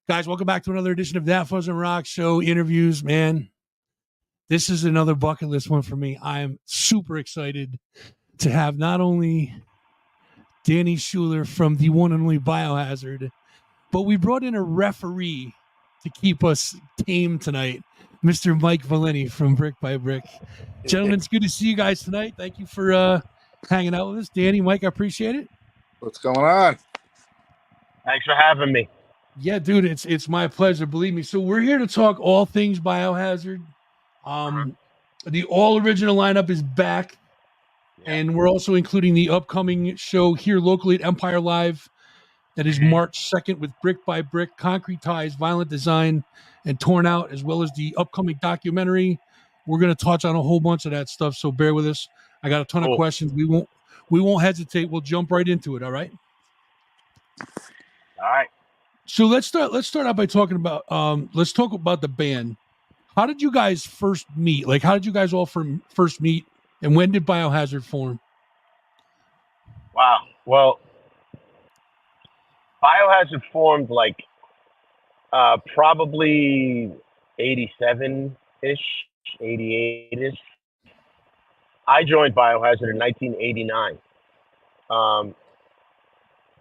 Guys, welcome back to another edition of That Fuzz and Rock Show interviews. Man, this is another bucket list one for me. I'm super excited to have not only Danny Schuler from the one and only Biohazard, but we brought in a referee to keep us tame tonight, Mr. Mike Valente from Brick by Brick. Gentlemen, it's good to see you guys tonight. Thank you for hanging out with us. Danny, Mike, I appreciate it. What's going on? Thanks for having me. Yeah, dude, it's my pleasure. Believe me. So we're here to talk all things Biohazard. The all original lineup is back, and we're also including the upcoming show here locally at Empire Live. That is March 2nd with Brick by Brick, Concrete Ties, Violent Design, and Torn Out, as well as the upcoming documentary. We're going to touch on a whole bunch of that stuff, so bear with us. I got a ton of questions. We won't hesitate. We'll jump right into it. All right. All right. So let's start out by talking about let's talk about the band. How did you guys first meet? Like, how did you guys all first meet, and when did Biohazard form? Wow. Well, Biohazard formed like probably 87-ish, 88-ish. I joined Biohazard in 1989.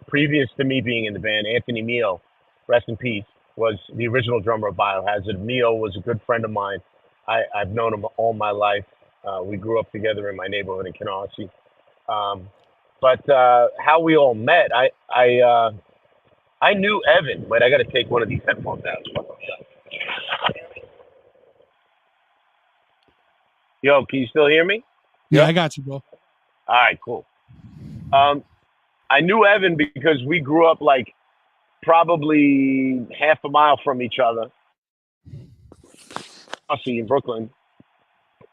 Previous to me being in the band, Anthony Mio, rest in peace, was the original drummer of Biohazard. Mio was a good friend of mine. I've known him all my life. We grew up together in my neighborhood in Canarsie. But how we all met, I knew Evan. Wait, I got to take one of these headphones out. Yo, can you still hear me? Yeah, I got you, bro. All right, cool. I knew Evan because we grew up like probably half a mile from each other. In Brooklyn.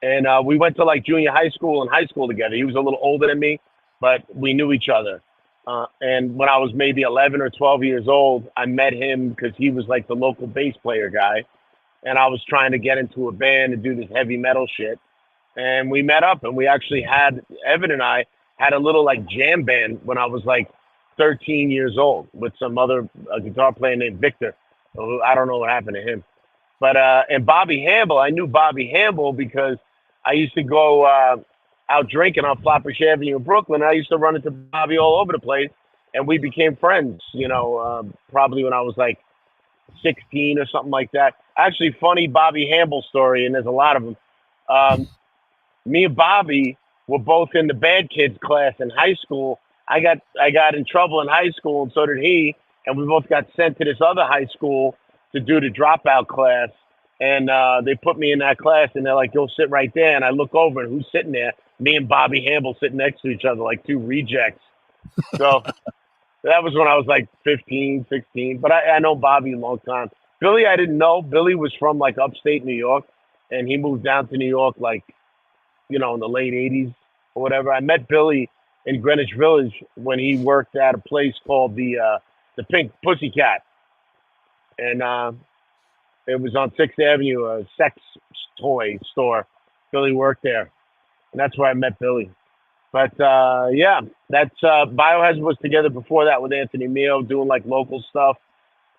And we went to like junior high school and high school together. He was a little older than me, but we knew each other. And when I was maybe 11 or 12 years old, I met him because he was like the local bass player guy. And I was trying to get into a band and do this heavy metal shit. And we met up, and we actually Evan and I had a little like jam band when I was like 13 years old with some other guitar player named Victor. I don't know what happened to him. But and Bobby Hamble, I knew Bobby Hamble because I used to go out drinking on Flatbush Avenue in Brooklyn. I used to run into Bobby all over the place, and we became friends, probably when I was like 16 or something like that. Actually, funny Bobby Hamble story, and there's a lot of them. Me and Bobby were both in the bad kids class in high school. I got in trouble in high school, and so did he, and we both got sent to this other high school to do the dropout class. And they put me in that class, and they're like, "Go sit right there." And I look over, and who's sitting there? Me and Bobby Hamble sitting next to each other like two rejects. So that was when I was like 15, 16. But I know Bobby a long time. Billy, I didn't know. Billy was from like upstate New York, and he moved down to New York like, in the late 80s or whatever. I met Billy in Greenwich Village when he worked at a place called the Pink Pussycat. And it was on 6th Avenue, a sex toy store. Billy worked there. And that's where I met Billy. But that's Biohazard was together before that with Anthony Mio doing like local stuff.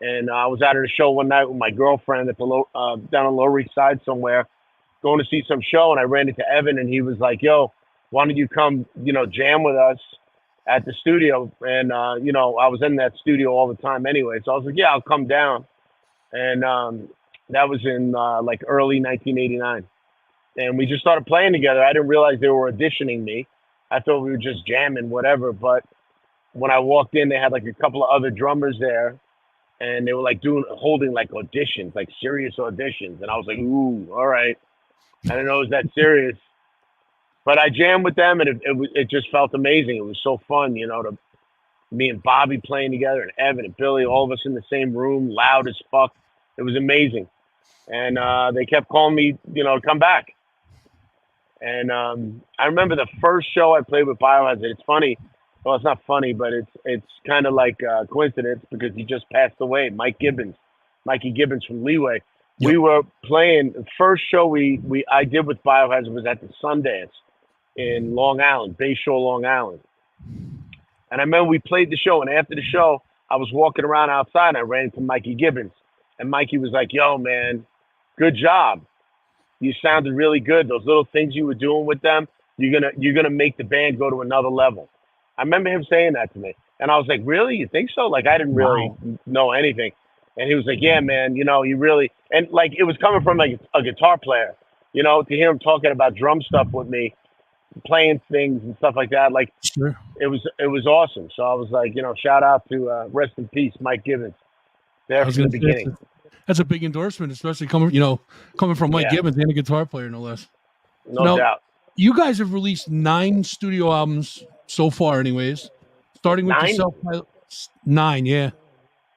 And I was out at a show one night with my girlfriend at the down on Lower East Side somewhere, going to see some show, and I ran into Evan, and he was like, "Yo, why don't you come, jam with us at the studio?" And I was in that studio all the time anyway, so I was like, "Yeah, I'll come down." And that was in like early 1989, and we just started playing together. I didn't realize they were auditioning me. I thought we were just jamming, whatever. But when I walked in, they had like a couple of other drummers there, and they were like holding like auditions, like serious auditions, and I was like, "Ooh, all right." I didn't know it was that serious, but I jammed with them, and it just felt amazing. It was so fun, me and Bobby playing together, and Evan and Billy, all of us in the same room, loud as fuck. It was amazing, and they kept calling me, to come back. And I remember the first show I played with Biohazard. It's funny. Well, it's not funny, but it's kind of like a coincidence because he just passed away. Mikey Gibbons from Leeway. Yep. We were playing the first show I did with Biohazard was at the Sundance in Long Island, Bayshore, Long Island. And I remember we played the show, and after the show, I was walking around outside, and I ran into Mikey Gibbons. And Mikey was like, "Yo, man, good job. You sounded really good. Those little things you were doing with them, you're gonna make the band go to another level." I remember him saying that to me, and I was like, "Really? You think so?" Like I didn't really Wow. know anything, and he was like, "Yeah, man. You really." And like it was coming from like a guitar player, to hear him talking about drum stuff with me, playing things and stuff like that. Like Sure. it was awesome. So I was like, shout out to rest in peace, Mike Gibbons, I there was from the gonna say beginning. that's a big endorsement, especially coming from Mike Yeah, Gibbons and a guitar player, no less. So no now doubt. you guys have released 9 studio albums so far, anyways. Starting with the 9? self-titled 9, yeah.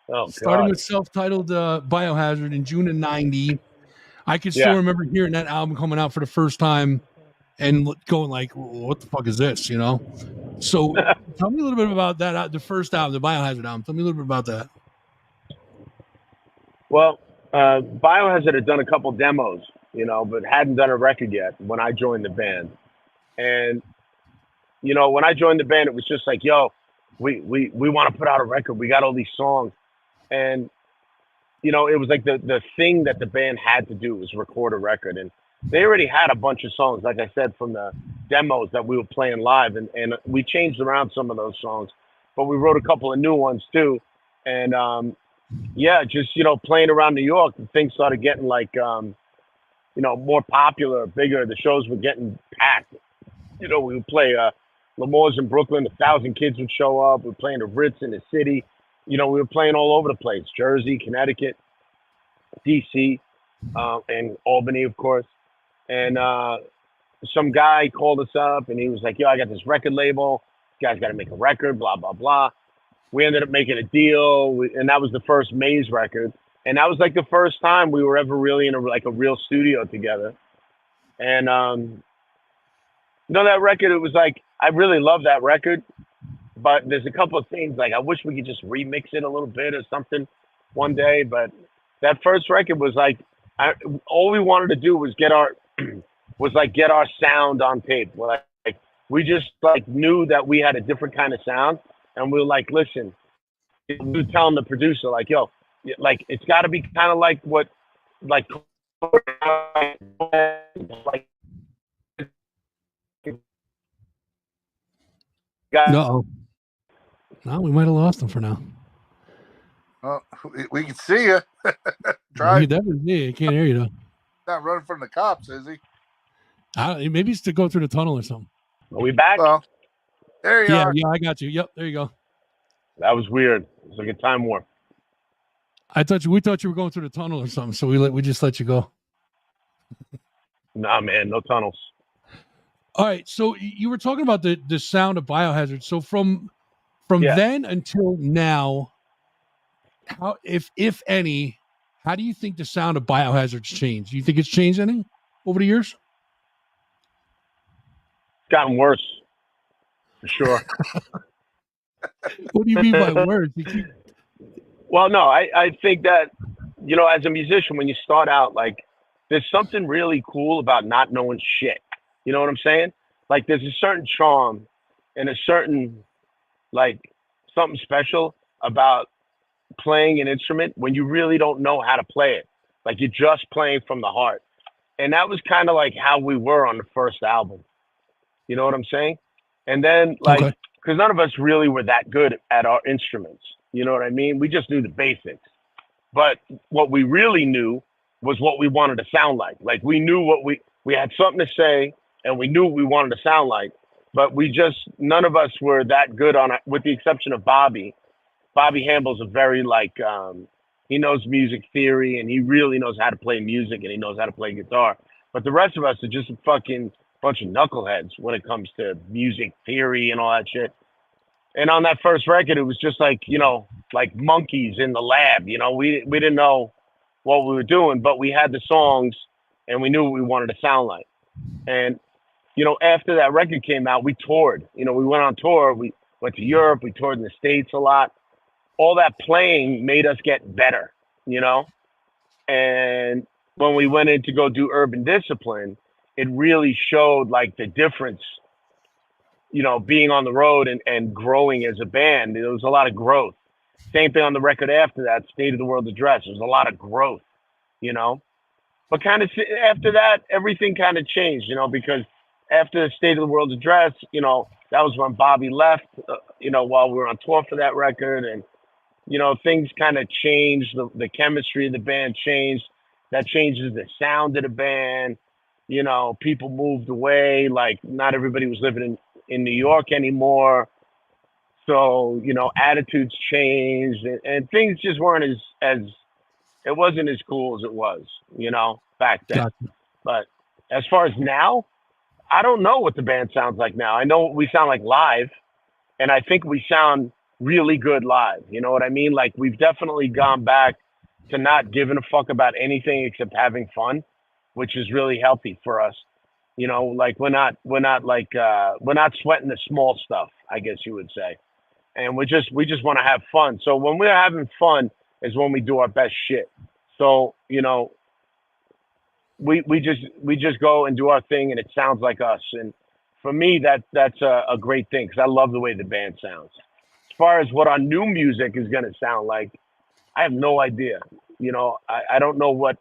Oh Starting God. with self-titled Biohazard in June of '90. I can still Yeah. remember hearing that album coming out for the first time and going like, "What the fuck is this?" So tell me a little bit about that. The first album, the Biohazard album. Tell me a little bit about that. Well, Biohazard had done a couple demos, but hadn't done a record yet when I joined the band. And when I joined the band, it was just like, "Yo, we want to put out a record. We got all these songs," and it was like the thing that the band had to do was record a record, and they already had a bunch of songs, like I said, from the demos that we were playing live, and we changed around some of those songs, but we wrote a couple of new ones too, and yeah, just playing around New York, things started getting like more popular, bigger. The shows were getting packed. We would play L'Amour's in Brooklyn. 1,000 kids would show up. We were playing the Ritz in the city. We were playing all over the place: Jersey, Connecticut, D.C., and Albany, of course. And some guy called us up, and he was like, "Yo, I got this record label. You guys got to make a record. Blah blah blah." We ended up making a deal, and that was the first Maze record. And that was like the first time we were ever really in a real studio together. And that record, it was like I really love that record, but there's a couple of things like I wish we could just remix it a little bit or something one day. But that first record was like all we wanted to do was get our get our sound on tape. Like we just like knew that we had a different kind of sound, and we were like, listen, we were telling the producer like, yo, like it's got to be kind of like what like like No, no, we might have lost him for now. Oh, we can see you. Try. Yeah, I can't hear you though. Not running from the cops, is he? Maybe it's to go through the tunnel or something. Are we back? Well, there you are. Yeah, I got you. Yep, there you go. That was weird. It was like a time warp. We thought you were going through the tunnel or something, so we just let you go. Nah, man, no tunnels. All right, so you were talking about the sound of Biohazard. So from then until now, how, if any, how do you think the sound of Biohazard's changed? Do you think it's changed any over the years? It's gotten worse, for sure. What do you mean by worse? Well, no, I think that, as a musician, when you start out, like, there's something really cool about not knowing shit. You know what I'm saying? Like, there's a certain charm and a certain, like, something special about playing an instrument when you really don't know how to play it. Like, you're just playing from the heart. And that was kind of like how we were on the first album. You know what I'm saying? And then, like, because none of us really were that good at our instruments. You know what I mean? We just knew the basics. But what we really knew was what we wanted to sound like. Like, we knew we had something to say, and we knew what we wanted to sound like. But none of us were that good on it, with the exception of Bobby. Bobby Hamble's a very, like, he knows music theory, and he really knows how to play music, and he knows how to play guitar. But the rest of us are just a fucking bunch of knuckleheads when it comes to music theory and all that shit. And on that first record, it was just like, like monkeys in the lab. We didn't know what we were doing, but we had the songs, and we knew what we wanted to sound like. And, after that record came out, we toured. We went on tour. We went to Europe. We toured in the States a lot. All that playing made us get better, And when we went in to go do Urban Discipline, it really showed, like, the difference, being on the road and growing as a band. There was a lot of growth. Same thing on the record after that, State of the World Address. There's a lot of growth, you know. But kind of after that, everything kind of changed, you know, because after the State of the World Address, you know, that was when Bobby left, you know, while we were on tour for that record. And, you know, things kind of changed. The chemistry of the band changed. That changes the sound of the band. You know, people moved away. Like, not everybody was living in New York anymore. So, you know, attitudes changed, and things just weren't as it wasn't as cool as it was, you know, back then. Gotcha. But as far as now, I don't know what the band sounds like now. I know we sound like live, and I think we sound really good live. You know what I mean? Like, we've definitely gone back to not giving a fuck about anything except having fun, which is really healthy for us. You know, like we're not sweating the small stuff, I guess you would say. And we just want to have fun. So when we're having fun is when we do our best shit. So, you know, we just go and do our thing, and it sounds like us. And for me, that's a great thing, because I love the way the band sounds. As far as what our new music is going to sound like, I have no idea. You know, I don't know what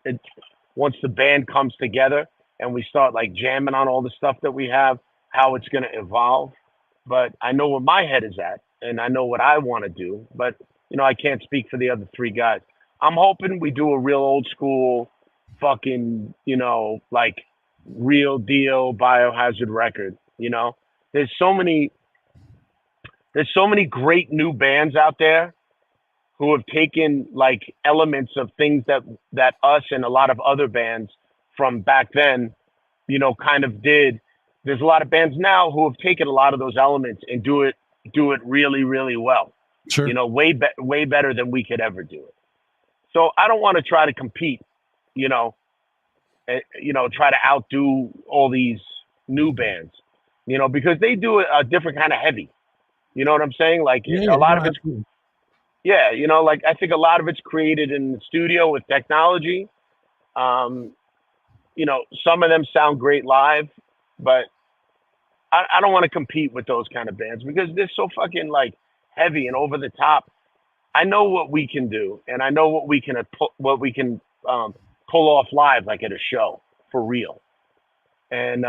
once the band comes together and we start like jamming on all the stuff that we have, how it's going to evolve. But I know where my head is at, and I know what I want to do. But, you know, I can't speak for the other three guys. I'm hoping we do a real old school fucking, you know, like real deal Biohazard record. You know, there's so many great new bands out there who have taken like elements of things that us and a lot of other bands from back then, you know, kind of did. There's a lot of bands now who have taken a lot of those elements and do it really, really well. Sure. You know, way better than we could ever do it. So I don't want to try to compete, you know, try to outdo all these new bands, you know, because they do a different kind of heavy. You know what I'm saying? Like a lot of it's, yeah, you know, like I think a lot of it's created in the studio with technology. You know, some of them sound great live, but I don't want to compete with those kind of bands because they're so fucking like heavy and over the top. I know what we can do, and I know what we can pull off live, like at a show for real. And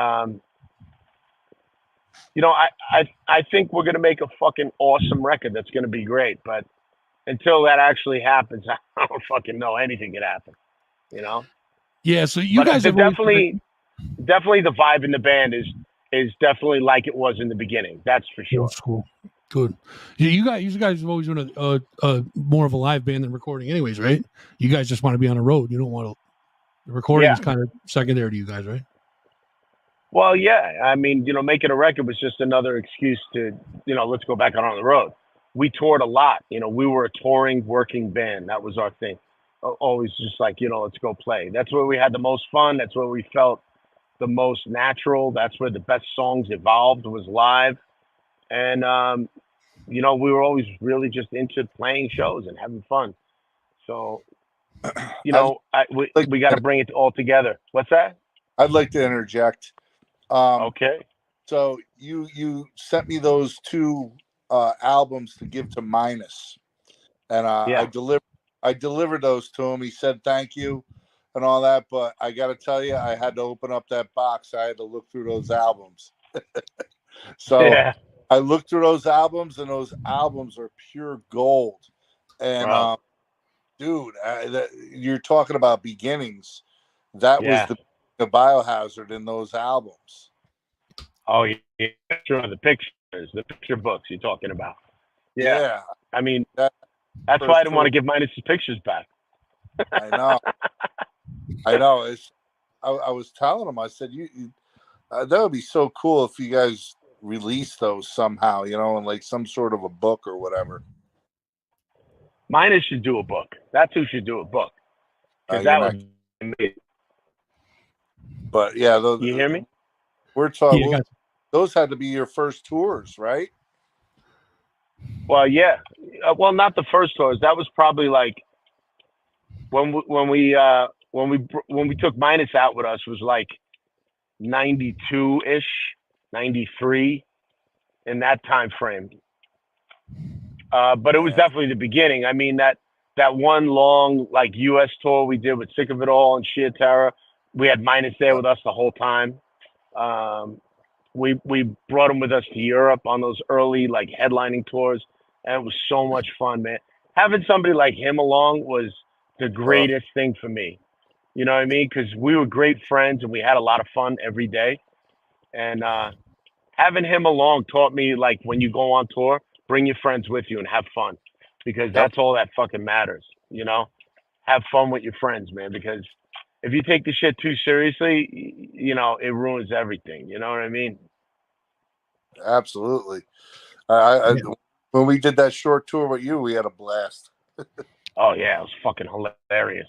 you know, I think we're gonna make a fucking awesome record that's gonna be great. But until that actually happens, I don't fucking know anything could happen. You know? Yeah. So you guys have definitely the vibe in the band is definitely like it was in the beginning. That's for sure. That's cool. Good. Yeah, you guys have always been a more of a live band than recording, anyways, right? You guys just want to be on the road. You don't want to. The recording is kind of secondary to you guys, right? Well, yeah. I mean, you know, making a record was just another excuse to, you know, let's go back out on the road. We toured a lot. You know, we were a touring, working band. That was our thing. Always just like, you know, let's go play. That's where we had the most fun. That's where we felt the most natural. That's where the best songs evolved, was live. And, you know, we were always really just into playing shows and having fun. So, you know, we got to bring it all together. What's that? I'd like to interject. Okay. So you sent me those two albums to give to Minus, and I delivered those to him. He said thank you and all that, but I got to tell you, I had to open up that box. I had to look through those albums. So yeah. I looked through those albums, and those albums are pure gold. And dude, you're talking about beginnings. That was the Biohazard in those albums. Oh yeah, sure. The picture books you're talking about. Yeah. I mean, that's why I didn't want to give Minus his pictures back. I know. I know. I was telling him, I said, that would be so cool if you guys release those somehow, you know, in like some sort of a book or whatever. Minus should do a book. That's who should do a book. Because that would be amazing. But yeah, you hear me? We're talking. Yeah, those had to be your first tours, right? Well, yeah. Well, not the first tours. That was probably like when we took Minus out with us was like 92-ish, 93, in that time frame. But it was definitely the beginning. I mean, that one long like U.S. tour we did with Sick of It All and Sheer Terror, we had Minus there with us the whole time. We brought him with us to Europe on those early like headlining tours, and it was so much fun, man. Having somebody like him along was the greatest thing for me. You know what I mean? Because we were great friends and we had a lot of fun every day. And having him along taught me, like, when you go on tour, bring your friends with you and have fun, because that's all that fucking matters. You know, have fun with your friends, man. Because if you take the shit too seriously, you know, it ruins everything. You know what I mean? Absolutely. When we did that short tour with you, we had a blast. Oh yeah, it was fucking hilarious.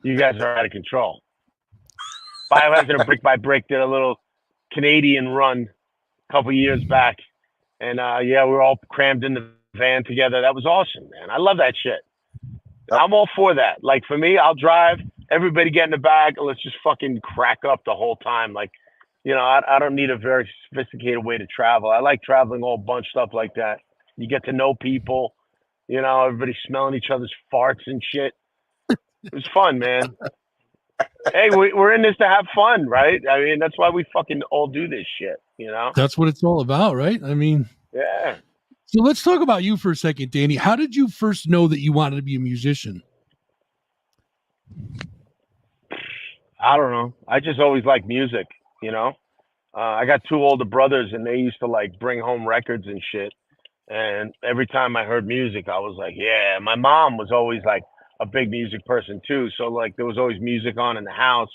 You guys are out of control. Biohazard and Brick by Brick did a little Canadian run a couple years back, and yeah, we were all crammed in the van together. That was awesome, man. I love that shit. I'm all for that. Like, for me, I'll drive. Everybody get in the back, and let's just fucking crack up the whole time. Like, you know, I don't need a very sophisticated way to travel. I like traveling all bunched up like that. You get to know people. You know, everybody smelling each other's farts and shit. It was fun, man. Hey, we're in this to have fun, right? I mean, that's why we fucking all do this shit, you know? That's what it's all about, right? I mean, yeah. So let's talk about you for a second, Danny. How did you first know that you wanted to be a musician? I don't know. I just always liked music, you know? I got two older brothers, and they used to, like, bring home records and shit. And every time I heard music, I was like, yeah. My mom was always, like, a big music person, too. So, like, there was always music on in the house.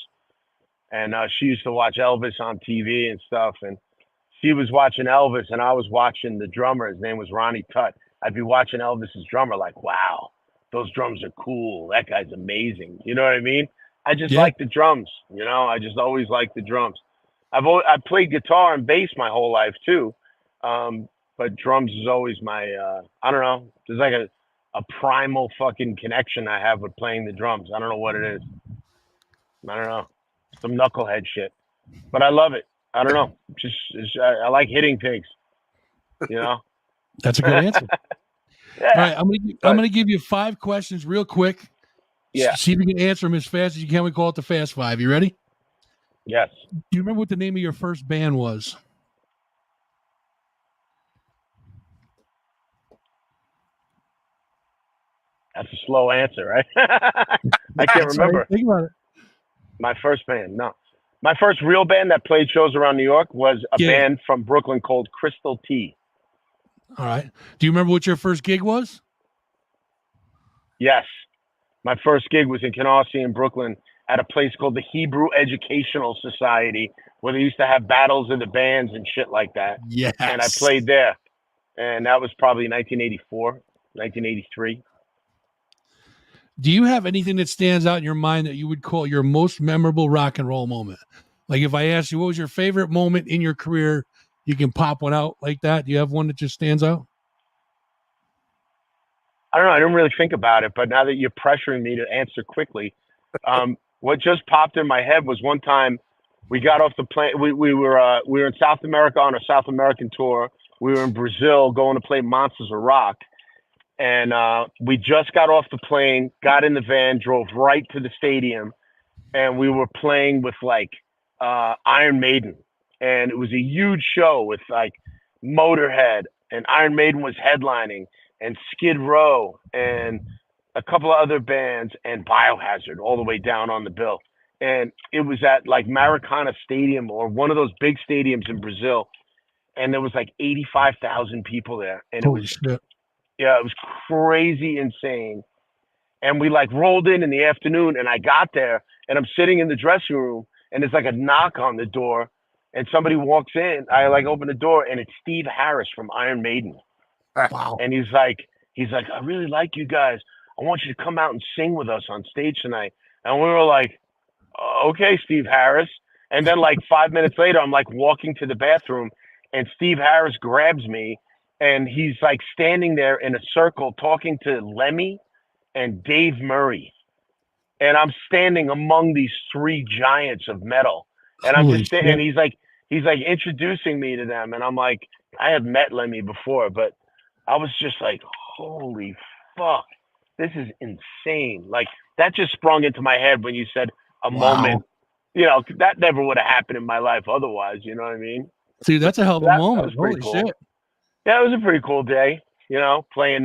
And she used to watch Elvis on TV and stuff. And she was watching Elvis, and I was watching the drummer. His name was Ronnie Tutt. I'd be watching Elvis's drummer like, wow, those drums are cool. That guy's amazing. You know what I mean? I just like the drums, you know? I just always liked the drums. I played guitar and bass my whole life, too. But drums is always my, I don't know. There's like a primal fucking connection I have with playing the drums. I don't know what it is. I don't know. Some knucklehead shit. But I love it. I don't know. I like hitting things. You know? That's a good answer. Yeah. All right, I'm gonna give you 5 questions real quick. Yeah. See if you can answer them as fast as you can. We call it the Fast 5. You ready? Yes. Do you remember what the name of your first band was? That's a slow answer, right? I can't remember. Right. Think about it. My first band, no. My first real band that played shows around New York was a band from Brooklyn called Crystal T. All right. Do you remember what your first gig was? Yes. My first gig was in Canarsie in Brooklyn at a place called the Hebrew Educational Society, where they used to have battles of the bands and shit like that. Yes. And I played there. And that was probably 1984, 1983. Do you have anything that stands out in your mind that you would call your most memorable rock and roll moment? Like, if I asked you what was your favorite moment in your career, you can pop one out like that. Do you have one that just stands out? I don't know. I didn't really think about it, but now that you're pressuring me to answer quickly, what just popped in my head was one time we got off the plane. We were in South America on a South American tour. We were in Brazil going to play Monsters of Rock. And we just got off the plane, got in the van, drove right to the stadium, and we were playing with like Iron Maiden. And it was a huge show with like Motorhead, and Iron Maiden was headlining, and Skid Row, and a couple of other bands, and Biohazard all the way down on the bill. And it was at like Maracana Stadium, or one of those big stadiums in Brazil. And there was like 85,000 people there. And Holy shit. Yeah, it was crazy insane. And we like rolled in the afternoon, and I got there, and I'm sitting in the dressing room, and there's like a knock on the door, and somebody walks in. I like open the door, and it's Steve Harris from Iron Maiden. Wow. And he's like, I really like you guys. I want you to come out and sing with us on stage tonight. And we were like, okay, Steve Harris. And then like 5 minutes later, I'm like walking to the bathroom, and Steve Harris grabs me, and he's like standing there in a circle talking to Lemmy and Dave Murray. And I'm standing among these 3 giants of metal. And I'm just standing, and he's like introducing me to them. And I'm like, I had met Lemmy before, but I was just like, holy fuck, this is insane. Like, that just sprung into my head when you said a moment. You know, that never would have happened in my life otherwise. You know what I mean? See, that's a hell of a That moment. was pretty Holy cool. shit. Yeah, it was a pretty cool day. You know, playing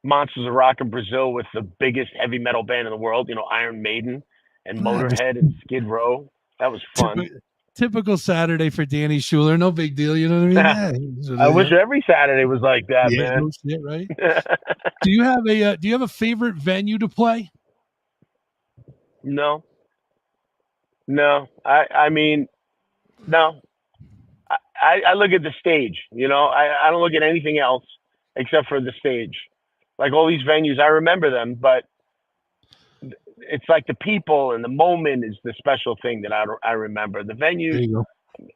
Monsters of Rock in Brazil with the biggest heavy metal band in the world. You know, Iron Maiden and Motorhead and Skid Row. That was fun. Typical Saturday for Danny Schuler. No big deal. You know what I mean? Yeah, I wish every Saturday was like that, yeah, man. no shit, right? Do you have a favorite venue to play? No. I mean, no. I look at the stage, you know. I don't look at anything else except for the stage. Like all these venues, I remember them, but it's like the people and the moment is the special thing that I remember. The venues, There you go.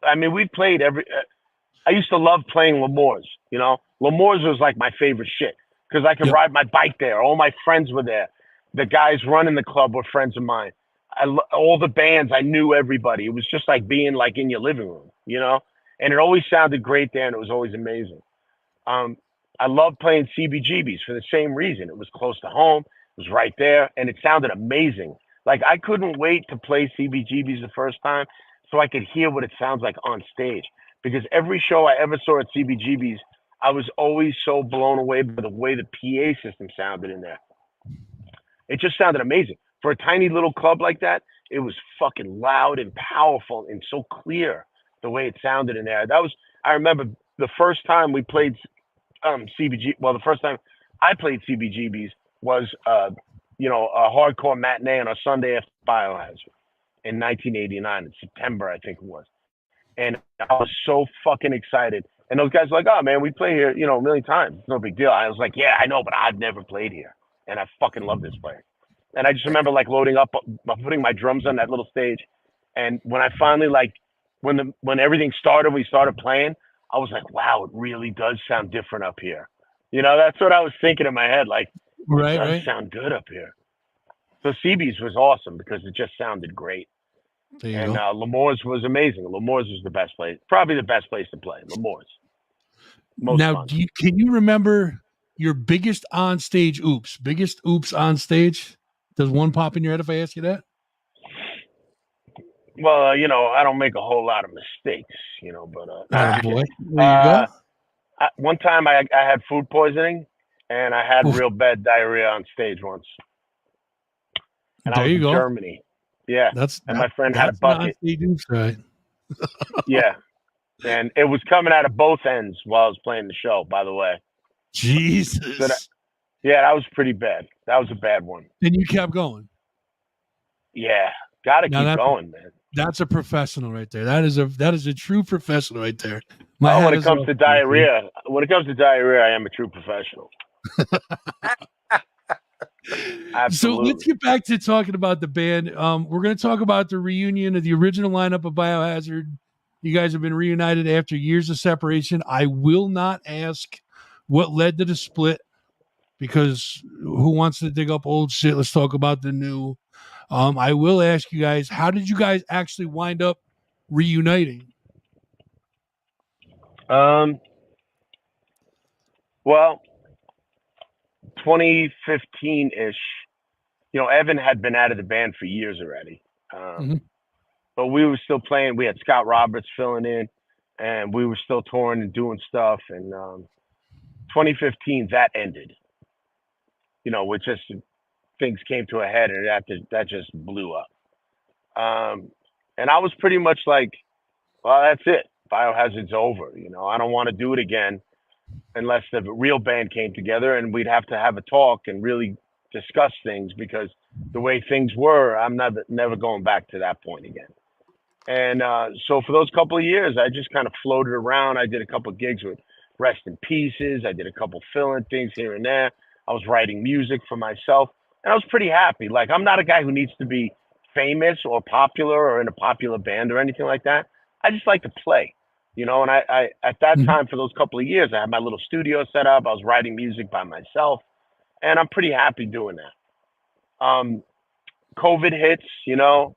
I mean, we played I used to love playing L'Amour's, you know. L'Amour's was like my favorite shit because I could ride my bike there. All my friends were there. The guys running the club were friends of mine. All the bands, I knew everybody. It was just like being like in your living room, you know. And it always sounded great there, and it was always amazing. I loved playing CBGB's for the same reason. It was close to home. It was right there, and it sounded amazing. Like, I couldn't wait to play CBGB's the first time so I could hear what it sounds like on stage. Because every show I ever saw at CBGB's, I was always so blown away by the way the PA system sounded in there. It just sounded amazing. For a tiny little club like that, it was fucking loud and powerful and so clear the way it sounded in there. I remember the first time we played the first time I played CBGB's was a hardcore matinee on a Sunday after Biohazard in 1989 in September, I think it was. And I was so fucking excited. And those guys were like, "Oh man, we play here, you know, a million times. It's no big deal." I was like, "Yeah, I know, but I've never played here, and I fucking love this place." And I just remember like loading up, putting my drums on that little stage, and when I finally when everything started, we started playing. I was like, "Wow, it really does sound different up here." You know, that's what I was thinking in my head. Like, it does sound good up here. So CB's was awesome because it just sounded great. And L'Amour's was amazing. L'Amour's was the best place, probably the best place to play. L'Amour's. Now, can you remember your biggest onstage oops? Biggest oops on stage? Does one pop in your head if I ask you that? Well, you know, I don't make a whole lot of mistakes, you know, but oh boy, there you go. One time I had food poisoning, and I had real bad diarrhea on stage once. And I was in Germany. Yeah, and my friend had a bucket. Oops, right? Yeah, and it was coming out of both ends while I was playing the show. By the way, Jesus. So that was pretty bad. That was a bad one. And you kept going. Yeah, gotta keep going, man. That's a professional right there. That is a true professional right there. When it comes to diarrhea, I am a true professional. So let's get back to talking about the band. We're going to talk about the reunion of the original lineup of Biohazard. You guys have been reunited after years of separation. I will not ask what led to the split because who wants to dig up old shit? Let's talk about the new. I will ask you guys, how did you guys actually wind up reuniting? Well, 2015-ish, you know, Evan had been out of the band for years already. But we were still playing. We had Scott Roberts filling in, and we were still touring and doing stuff. And 2015, that ended. You know, with just things came to a head, and that just blew up. And I was pretty much like, well, that's it. Biohazard's over. You know, I don't want to do it again unless the real band came together, and we'd have to have a talk and really discuss things, because the way things were, I'm never going back to that point again. And so for those couple of years, I just kind of floated around. I did a couple of gigs with Rest in Pieces. I did a couple fill-in things here and there. I was writing music for myself, and I was pretty happy. Like, I'm not a guy who needs to be famous or popular or in a popular band or anything like that. I just like to play, you know. And I at that time, for those couple of years, I had my little studio set up. I was writing music by myself, and I'm pretty happy doing that. COVID hits, you know.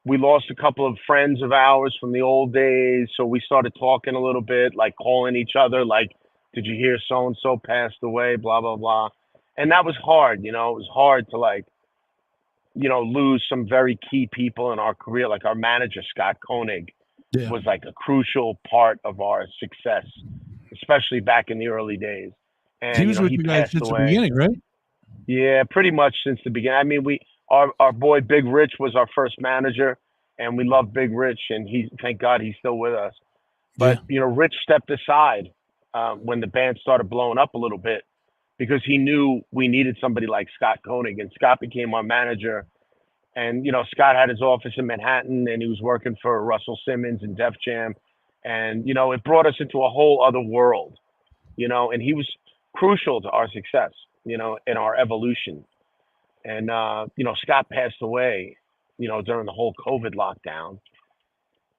We lost a couple of friends of ours from the old days, so we started talking a little bit, like calling each other, like did you hear so and so passed away? Blah blah blah. And that was hard. It was hard to like lose some very key people in our career. Like our manager Scott Koenig Yeah. was like a crucial part of our success, especially back in the early days. And He was with he you guys passed since away. the beginning, right? Yeah, pretty much since the beginning. I mean, our boy Big Rich was our first manager, and we love Big Rich, and thank God he's still with us. But Rich stepped aside when the band started blowing up a little bit because he knew we needed somebody like Scott Koenig, and Scott became our manager. And Scott had his office in Manhattan, and he was working for Russell Simmons and Def Jam, and it brought us into a whole other world. And he was crucial to our success, in our evolution. And Scott passed away, during the whole COVID lockdown.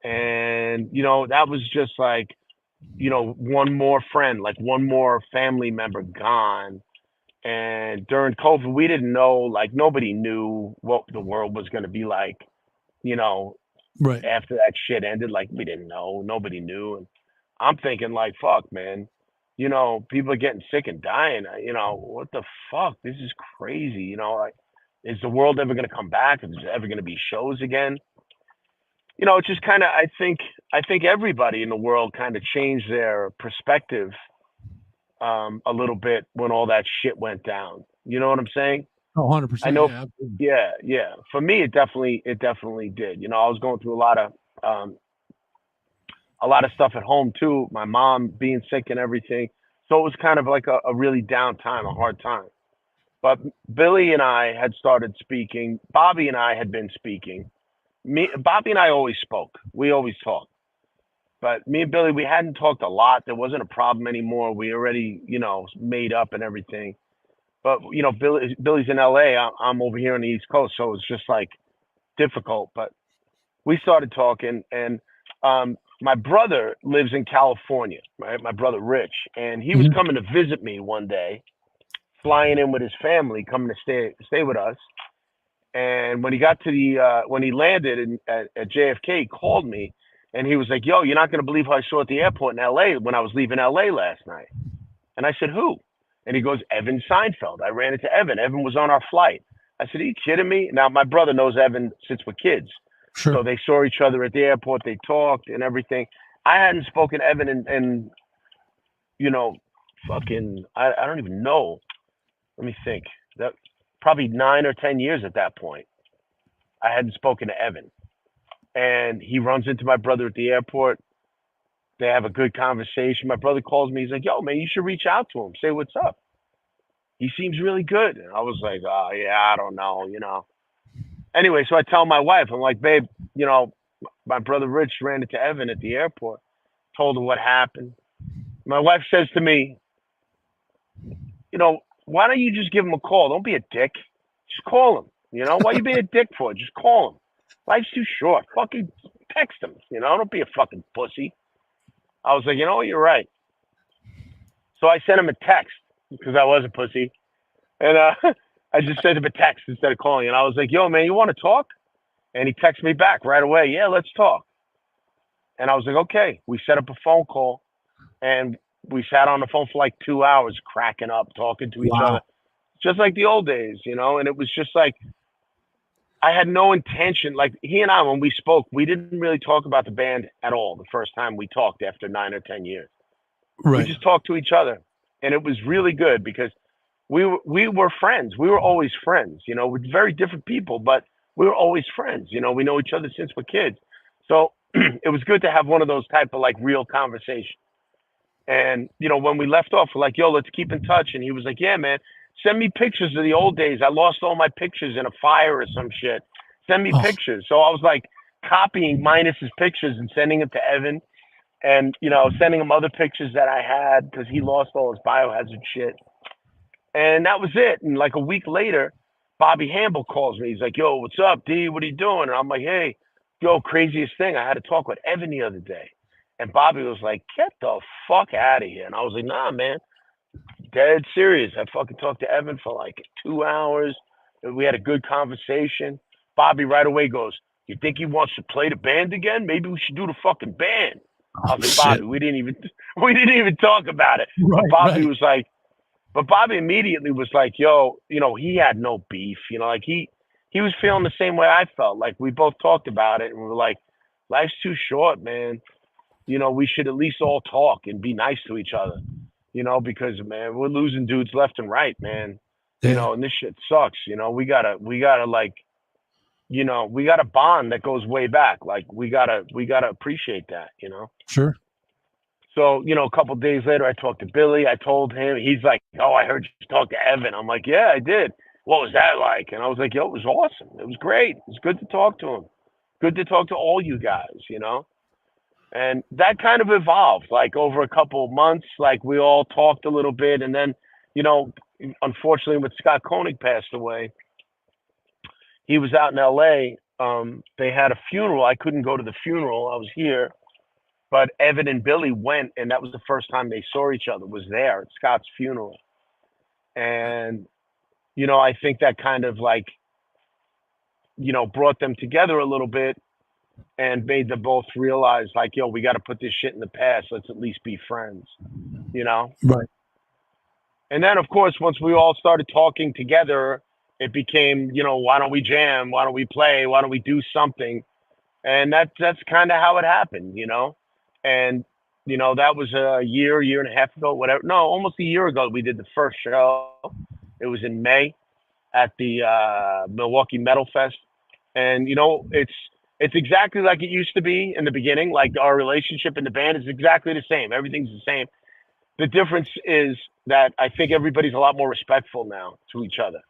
And that was just like, one more friend, like one more family member gone. And during COVID, we didn't know, like nobody knew what the world was going to be like, right after that shit ended. Like we didn't know, nobody knew. And I'm thinking like, fuck, man, people are getting sick and dying. What the fuck? This is crazy. Like, is the world ever going to come back? Is there ever going to be shows again? It's just kind of, I think everybody in the world kind of changed their perspective a little bit when all that shit went down. You know what I'm saying? Oh, 100%. I know. Yeah, Yeah. For me, it definitely did. I was going through a lot of stuff at home too. My mom being sick and everything. So it was kind of like a really down time, a hard time. But Billy and I had started speaking. Bobby and I had been speaking. Bobby and I always spoke. We always talked. But me and Billy, we hadn't talked a lot. There wasn't a problem anymore. We already, made up and everything. But, Billy's in LA. I'm over here on the East Coast. So it's just like difficult. But we started talking. And my brother lives in California, right? My brother, Rich. And he was coming to visit me one day, flying in with his family, coming to stay with us. And when he got to when he landed at JFK, he called me. And he was like, yo, you're not going to believe who I saw at the airport in LA when I was leaving LA last night. And I said, who? And he goes, Evan Seinfeld. I ran into Evan. Evan was on our flight. I said, are you kidding me? Now, my brother knows Evan since we're kids. Sure. So they saw each other at the airport. They talked and everything. I hadn't spoken to Evan in I don't even know. Let me think. That probably 9 or 10 years at that point. I hadn't spoken to Evan. And he runs into my brother at the airport. They have a good conversation. My brother calls me. He's like, yo, man, you should reach out to him. Say what's up. He seems really good. And I was like, oh, yeah, I don't know. Anyway, so I tell my wife, I'm like, babe, my brother Rich ran into Evan at the airport. Told her what happened. My wife says to me, why don't you just give him a call? Don't be a dick. Just call him. Why you being a dick for? Just call him. Life's too short. Fucking text him. Don't be a fucking pussy. I was like, you're right. So I sent him a text because I was a pussy. And I just sent him a text instead of calling. And I was like, yo, man, you want to talk? And he texted me back right away. Yeah, let's talk. And I was like, okay. We set up a phone call. And we sat on the phone for like 2 hours, cracking up, talking to each other. Just like the old days, And it was just like, I had no intention. Like he and I, when we spoke, we didn't really talk about the band at all. The first time we talked after 9 or 10 years, right. We just talked to each other, and it was really good because we were friends. We were always friends. We're very different people, but we were always friends. We know each other since we're kids, so it was good to have one of those type of like real conversations. And when we left off, we're like, yo, let's keep in touch. And he was like, yeah, man. Send me pictures of the old days. I lost all my pictures in a fire or some shit. Send me pictures. So I was like copying Minus's pictures and sending them to Evan and, sending him other pictures that I had because he lost all his biohazard shit. And that was it. And like a week later, Bobby Hamble calls me. He's like, yo, what's up, D? What are you doing? And I'm like, hey, yo, craziest thing. I had to talk with Evan the other day. And Bobby was like, get the fuck out of here. And I was like, nah, man. Dead serious. I fucking talked to Evan for like 2 hours. We had a good conversation. Bobby right away goes, you think he wants to play the band again? Maybe we should do the fucking band. I was like, Bobby, we didn't even talk about it. Right, but Bobby right. was like, but Bobby immediately was like, yo, he had no beef. Like he was feeling the same way I felt. Like we both talked about it and we were like, life's too short, man. We should at least all talk and be nice to each other. Because man, we're losing dudes left and right, man. Yeah. And this shit sucks. We gotta like, we got a bond that goes way back. Like we gotta appreciate that. Sure. So, a couple of days later, I talked to Billy. I told him. He's like, "Oh, I heard you talk to Evan." I'm like, "Yeah, I did. What was that like?" And I was like, "Yo, it was awesome. It was great. It was good to talk to him. Good to talk to all you guys, And that kind of evolved, like over a couple of months. Like we all talked a little bit, and then, unfortunately, when Scott Koenig passed away, he was out in L.A. They had a funeral. I couldn't go to the funeral. I was here. But Evan and Billy went, and that was the first time they saw each other, was there at Scott's funeral. And, I think that kind of like, brought them together a little bit and made them both realize like, yo, we got to put this shit in the past. Let's at least be friends, Right. And then, of course, once we all started talking together, it became, why don't we jam? Why don't we play? Why don't we do something? And that's kind of how it happened, And, that was a year and a half ago, whatever. No, almost a year ago, we did the first show. It was in May at the Milwaukee Metal Fest. And, it's exactly like it used to be in the beginning. Like our relationship in the band is exactly the same. Everything's the same. The difference is that I think everybody's a lot more respectful now to each other.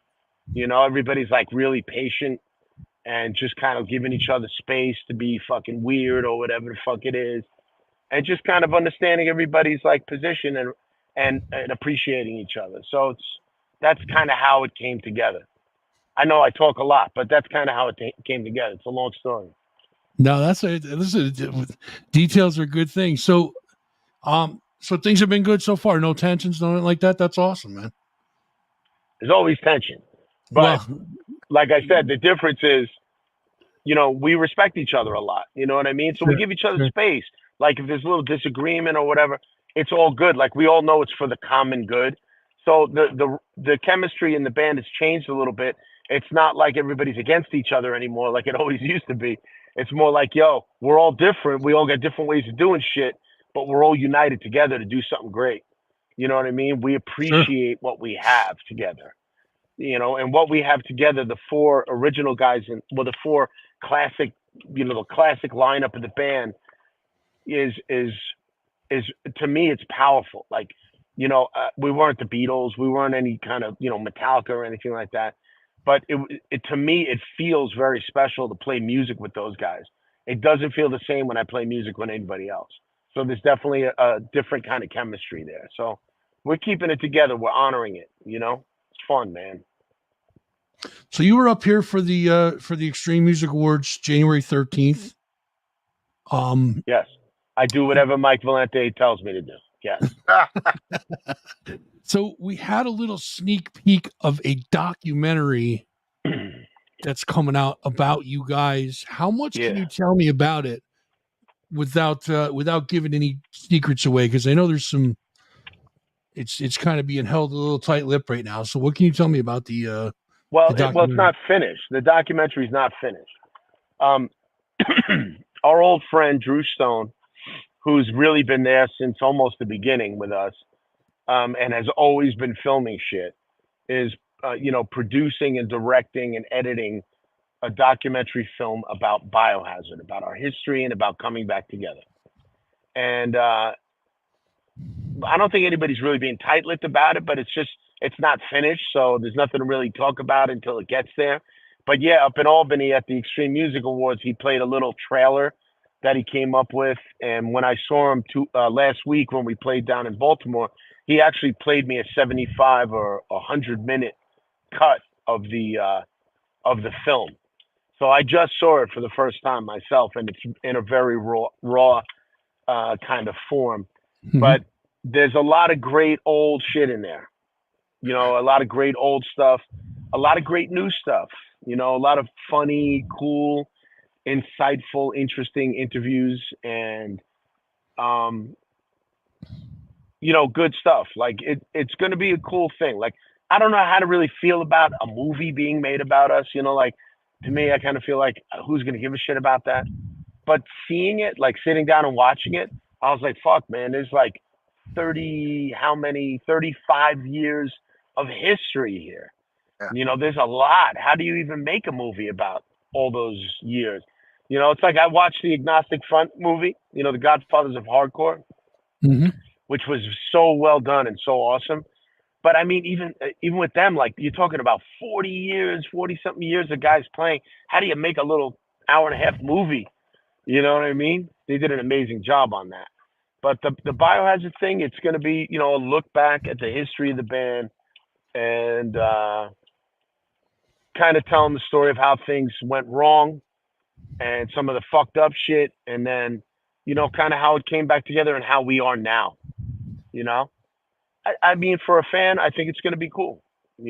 Everybody's like really patient and just kind of giving each other space to be fucking weird or whatever the fuck it is. And just kind of understanding everybody's like position and appreciating each other. So that's kind of how it came together. I know I talk a lot, but that's kind of how it came together. It's a long story. No, details are good things. So, so things have been good so far. No tensions, nothing like that. That's awesome, man. There's always tension, but like I said, the difference is, we respect each other a lot. You know what I mean? So we give each other space. Like if there's a little disagreement or whatever, it's all good. Like we all know it's for the common good. So the chemistry in the band has changed a little bit. It's not like everybody's against each other anymore, like it always used to be. It's more like, yo, we're all different. We all got different ways of doing shit, but we're all united together to do something great. You know what I mean? We appreciate what we have together, and what we have together, the four original guys the four classic, the classic lineup of the band is to me, it's powerful. Like, we weren't the Beatles. We weren't any kind of, Metallica or anything like that. But it to me, it feels very special to play music with those guys. It doesn't feel the same when I play music with anybody else. So there's definitely a different kind of chemistry there. So we're keeping it together. We're honoring it. It's fun, man. So you were up here for the Extreme Music Awards, January 13th. Yes, I do whatever Mike Valente tells me to do. Yes. So we had a little sneak peek of a documentary that's coming out about you guys. How much can you tell me about it without giving any secrets away? Because I know there's some. It's kind of being held a little tight-lipped right now. So what can you tell me about the? Well, it's not finished. The documentary is not finished. Our old friend Drew Stone, who's really been there since almost the beginning with us, and has always been filming shit, is producing and directing and editing a documentary film about Biohazard, about our history and about coming back together. And I don't think anybody's really being tight-lipped about it, but it's not finished, so there's nothing to really talk about until it gets there. But yeah, up in Albany at the Extreme Music Awards, he played a little trailer that he came up with. And when I saw him last week when we played down in Baltimore, he actually played me a 75 or 100-minute cut of the film. So I just saw it for the first time myself, and it's in a very raw kind of form. Mm-hmm. But there's a lot of great old shit in there. A lot of great old stuff, a lot of great new stuff, a lot of funny, cool, insightful, interesting interviews. And good stuff. Like it's going to be a cool thing. Like I don't know how to really feel about a movie being made about us. Like to me, I kind of feel like who's going to give a shit about that? But seeing it, like sitting down and watching it, I was like, fuck, man, there's like 35 years of history here. Yeah. There's a lot. How do you even make a movie about all those years? It's like I watched the Agnostic Front movie, The Godfathers of Hardcore, which was so well done and so awesome. But I mean, even with them, like you're talking about 40 something years of guys playing. How do you make a little hour and a half movie? You know what I mean? They did an amazing job on that. But the Biohazard thing, it's going to be, a look back at the history of the band and kind of telling the story of how things went wrong and some of the fucked up shit. And then, kind of how it came back together and how we are now, I mean, for a fan, I think it's going to be cool, I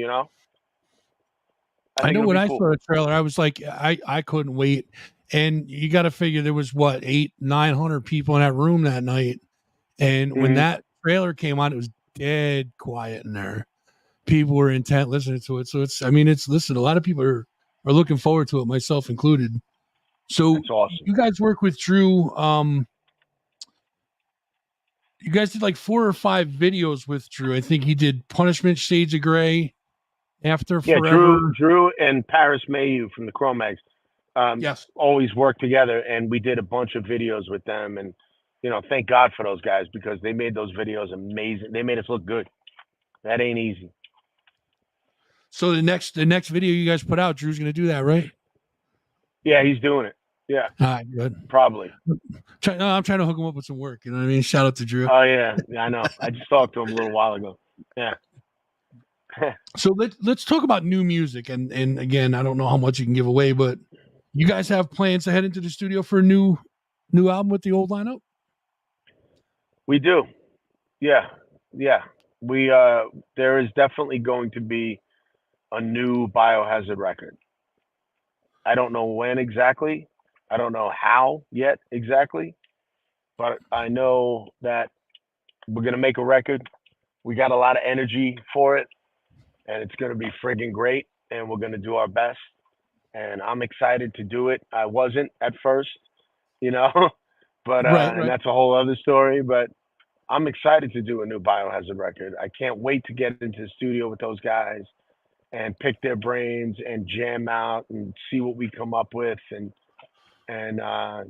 know when I saw the trailer, I was like, I couldn't wait. And you got to figure there was 800-900 people in that room that night. And when that trailer came on, it was dead quiet in there. People were intent listening to it. So listen, a lot of people are looking forward to it, myself included. So that's awesome. You guys work with Drew. You guys did like 4 or 5 videos with Drew. I think he did Punishment, Shades of Grey, After Forever. Drew and Paris Mayhew from the Chromags. Yes, always work together, and we did a bunch of videos with them. And thank God for those guys because they made those videos amazing. They made us look good. That ain't easy. So the next video you guys put out, Drew's going to do that, right? Yeah, he's doing it. Yeah. All right, good. Probably. I'm trying to hook him up with some work. You know what I mean? Shout out to Drew. Oh yeah, I know. I just talked to him a little while ago. Yeah. So let's talk about new music, and again, I don't know how much you can give away, but you guys have plans to head into the studio for a new album with the old lineup? We do. Yeah. We there is definitely going to be a new Biohazard record. I don't know when exactly. I don't know how yet exactly, but I know that we're going to make a record. We got a lot of energy for it, and it's going to be friggin' great, and we're going to do our best. And I'm excited to do it. I wasn't at first, but right. And that's a whole other story. But I'm excited to do a new Biohazard record. I can't wait to get into the studio with those guys and pick their brains and jam out and see what we come up with. And I'm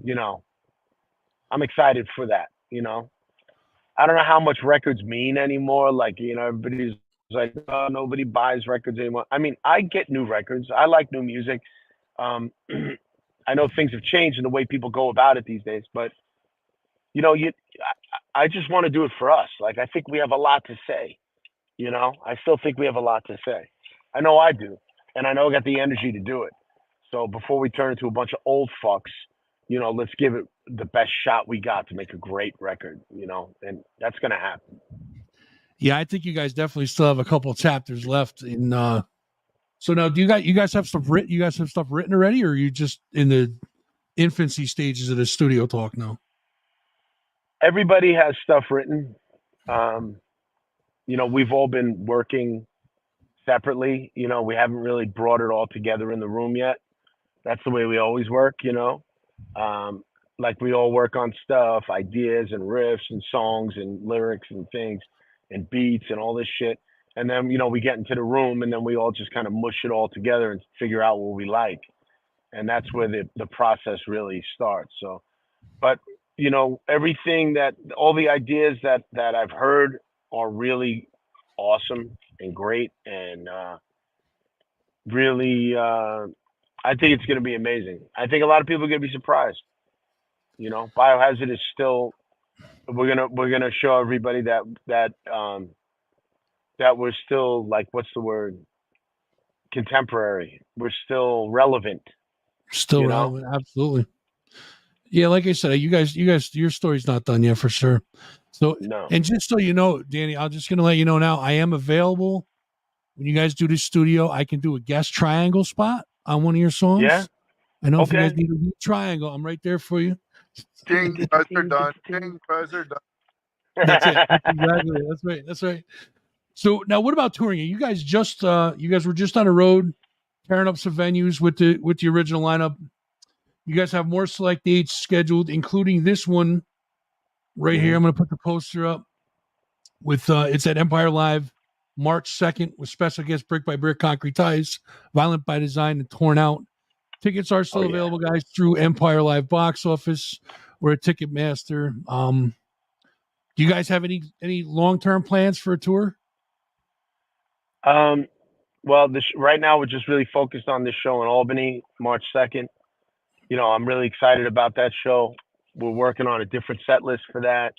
excited for that. I don't know how much records mean anymore. Like, everybody's like, oh, nobody buys records anymore. I mean, I get new records. I like new music. I know things have changed in the way people go about it these days, but I just want to do it for us. Like, I think we have a lot to say. I still think we have a lot to say. I know I do, and I know I got the energy to do it. So before we turn into a bunch of old fucks, let's give it the best shot we got to make a great record, and that's going to happen. Yeah, I think you guys definitely still have a couple of chapters left in so now do you guys have stuff written? You guys have stuff written already, or are you just in the infancy stages of the studio talk now? Everybody has stuff written. We've all been working separately. We haven't really brought it all together in the room yet. That's the way we always work, like we all work on stuff, ideas and riffs and songs and lyrics and things and beats and all this shit. And then, we get into the room and then we all just kind of mush it all together and figure out what we like. And that's where the process really starts. So, but, everything all the ideas that I've heard are really awesome and great. And really, I think it's going to be amazing. I think a lot of people are going to be surprised. Biohazard is still, we're gonna show everybody that we're still, like, what's the word? Contemporary. We're still relevant. Still relevant, absolutely. Yeah, like I said, you guys, your story's not done yet for sure. So, no. And just so you know, Danny, I'm just gonna let you know now, I am available when you guys do this studio. I can do a guest triangle spot on one of your songs. Yeah. I know if you guys need a lead triangle, I'm right there for you. Ding, buzz are done. Ding, buzz are done. That's it. Exactly. That's right. That's right. So now, what about touring? You guys were just on the road, tearing up some venues with the original lineup. You guys have more select dates scheduled, including this one right here. I'm going to put the poster up with it's at Empire Live, March 2nd, with special guest Brick by Brick, Concrete Ties, Violent by Design, and Torn Out. Tickets are still available, guys, through Empire Live box office or a Ticketmaster. Do you guys have any long-term plans for a tour? Well, right now we're just really focused on this show in Albany, March 2nd. You know, I'm really excited about that show. We're working on a different set list for that.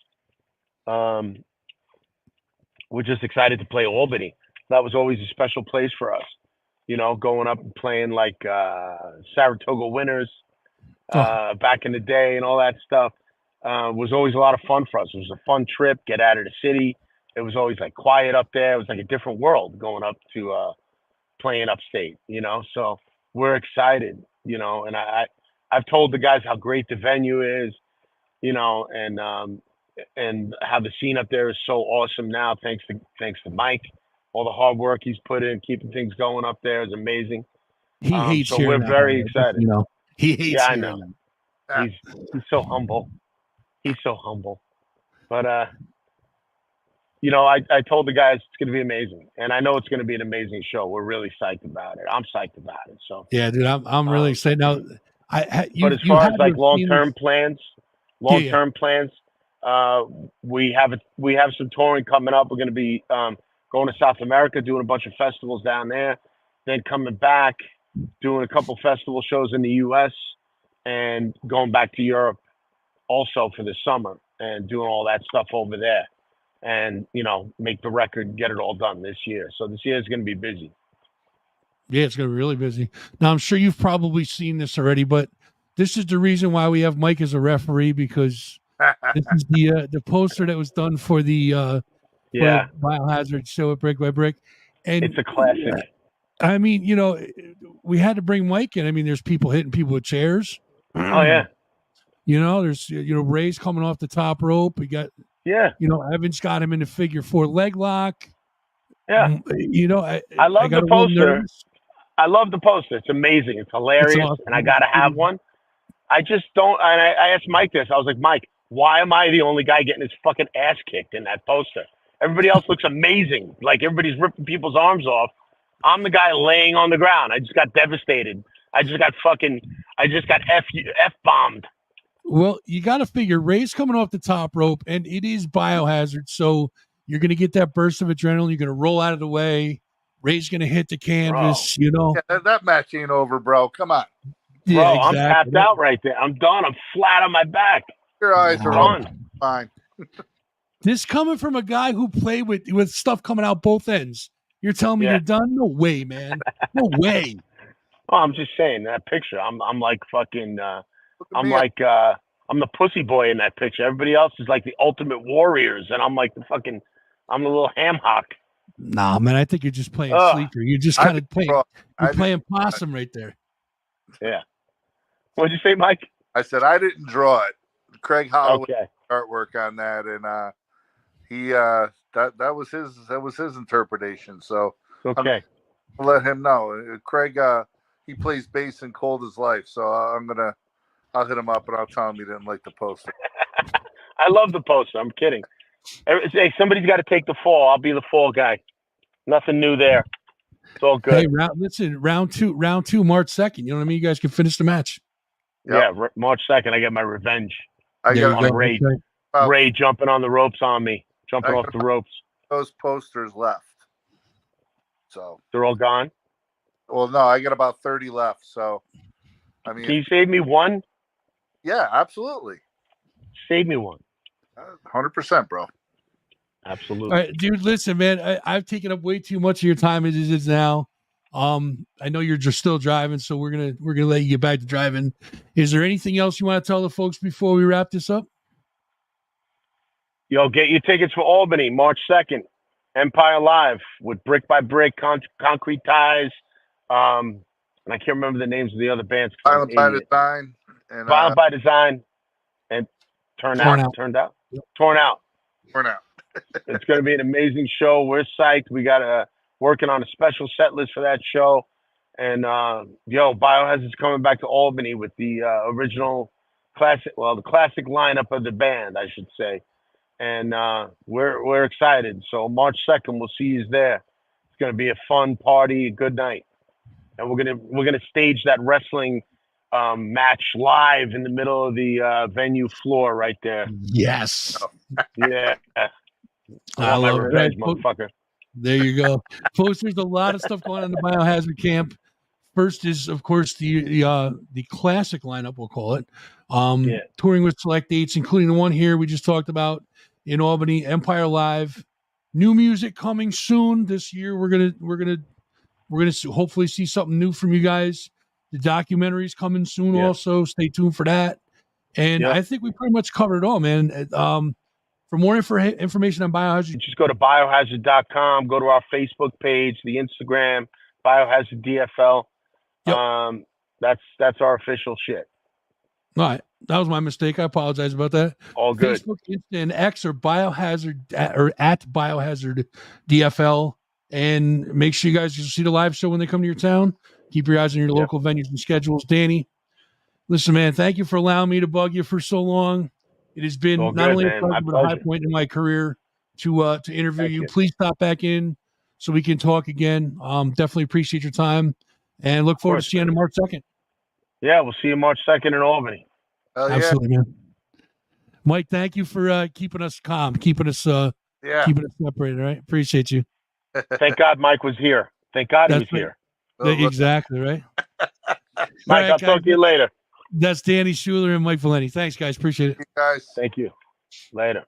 We're just excited to play Albany. That was always a special place for us. You know, going up and playing like Saratoga Winners back in the day and all that stuff was always a lot of fun for us. It was a fun trip, get out of the city. It was always like quiet up there. It was like a different world going up to playing upstate, you know? So we're excited, you know, and I've told the guys how great the venue is, you know, and how the scene up there is so awesome now, thanks to Mike. All the hard work he's put in, keeping things going up there is amazing. He hates so we're very excited. You know, he hates. Yeah, I know. He's so humble. He's so humble. But you know, I told the guys it's going to be amazing, and I know it's going to be an amazing show. We're really psyched about it. I'm psyched about it. So yeah, dude, I'm really excited now. But as far as like long-term plans, we have some touring coming up. We're going to be going to South America, doing a bunch of festivals down there, then coming back, doing a couple festival shows in the U.S., and going back to Europe also for the summer and doing all that stuff over there. And, you know, make the record, get it all done this year. So this year is going to be busy. Yeah, it's going to be really busy. Now, I'm sure you've probably seen this already, but this is the reason why we have Mike as a referee, because this is the poster that was done for the Biohazard show at Brick by Brick. And it's a classic. I mean, you know, we had to bring Mike in. I mean, there's people hitting people with chairs. Oh, yeah. You know, there's, you know, Ray's coming off the top rope. We got, you know, Evans got him in the figure 4 leg lock. Yeah. You know, I love the poster. I love the poster. It's amazing. It's hilarious. It's awesome. And I got to have one. I just don't. And I asked Mike this. I was like, Mike, why am I the only guy getting his fucking ass kicked in that poster? Everybody else looks amazing. Like everybody's ripping people's arms off. I'm the guy laying on the ground. I just got devastated. I just got F-bombed. Well, you got to figure Ray's coming off the top rope, and it is Biohazard. So you're going to get that burst of adrenaline. You're going to roll out of the way. Ray's going to hit the canvas, you know. Yeah, that match ain't over, bro. Come on. Yeah, bro, exactly. I'm tapped out right there. I'm done. I'm flat on my back. Your eyes are done. Fine. This coming from a guy who played with stuff coming out both ends. You're telling me you're done? No way, man. No way. Oh, I'm just saying that picture. I'm like fucking. I'm the pussy boy in that picture. Everybody else is like the ultimate warriors, and I'm like I'm the little ham hock. Nah, man, I think you're just playing sleeper. You're just kind of playing possum right there. Yeah. What'd you say, Mike? I said I didn't draw it. Craig Holloway artwork on that, and he that was his interpretation. So okay, I'll let him know. Craig he plays bass in Cold as Life, so I'll hit him up and I'll tell him he didn't like the poster. I love the poster. I'm kidding. Hey, somebody's got to take the fall. I'll be the fall guy. Nothing new there. It's all good. Hey, round two, March 2nd. You know what I mean? You guys can finish the match. Yep. Yeah, March 2nd. I get my revenge. I got Ray. Ray jumping on the ropes on me, jumping off the ropes. Those posters left. So they're all gone? Well, no, I got about 30 left. So, I mean, can you save me one? Yeah, absolutely. Save me one. 100%, bro. Absolutely. All right, dude, listen, man, I've taken up way too much of your time as it is now. I know you're just still driving, so we're gonna let you get back to driving. Is there anything else you want to tell the folks before we wrap this up? Yo, get your tickets for Albany, March 2nd, Empire Live with Brick by Brick, Concrete Ties, and I can't remember the names of the other bands. Violent by Design. Violent by Design. Turned out. Yep. Torn out. For now. It's going to be an amazing show. We're psyched. We got working on a special set list for that show. And, Biohazard's coming back to Albany with the original the classic lineup of the band, I should say. And we're excited. So March 2nd, we'll see you there. It's going to be a fun party, a good night. And we're gonna stage that wrestling match live in the middle of the venue floor right there. Yes. Yeah. I love it. Revenge, motherfucker. There you go. Folks, there's a lot of stuff going on in the Biohazard camp. First is, of course, the classic lineup, we'll call it. Touring with select dates, including the one here we just talked about in Albany, Empire Live. New music coming soon this year. We're gonna hopefully see something new from you guys. The documentary's coming soon also. Stay tuned for that. And I think we pretty much covered it all, man. For more information on Biohazard, just go to biohazard.com, go to our Facebook page, the Instagram, Biohazard DFL. Yep. That's our official shit. All right. That was my mistake. I apologize about that. All good. Facebook, Insta, and X or Biohazard or at Biohazard DFL. And make sure you guys see the live show when they come to your town. Keep your eyes on your local venues and schedules. Danny, listen, man, thank you for allowing me to bug you for so long. It has been not only a pleasure, but a high point in my career to interview you. Please stop back in so we can talk again. Definitely appreciate your time and look forward to seeing you on March 2nd. Yeah, we'll see you March 2nd in Albany. Absolutely, man. Mike, thank you for keeping us calm, keeping us separated. All right, appreciate you. Thank God Mike was here. Thank God he was here. Exactly, right? Mike, I'll talk to you later. That's Danny Schuler and Mike Valente. Thanks, guys. Appreciate it. Guys. Thank you. Later.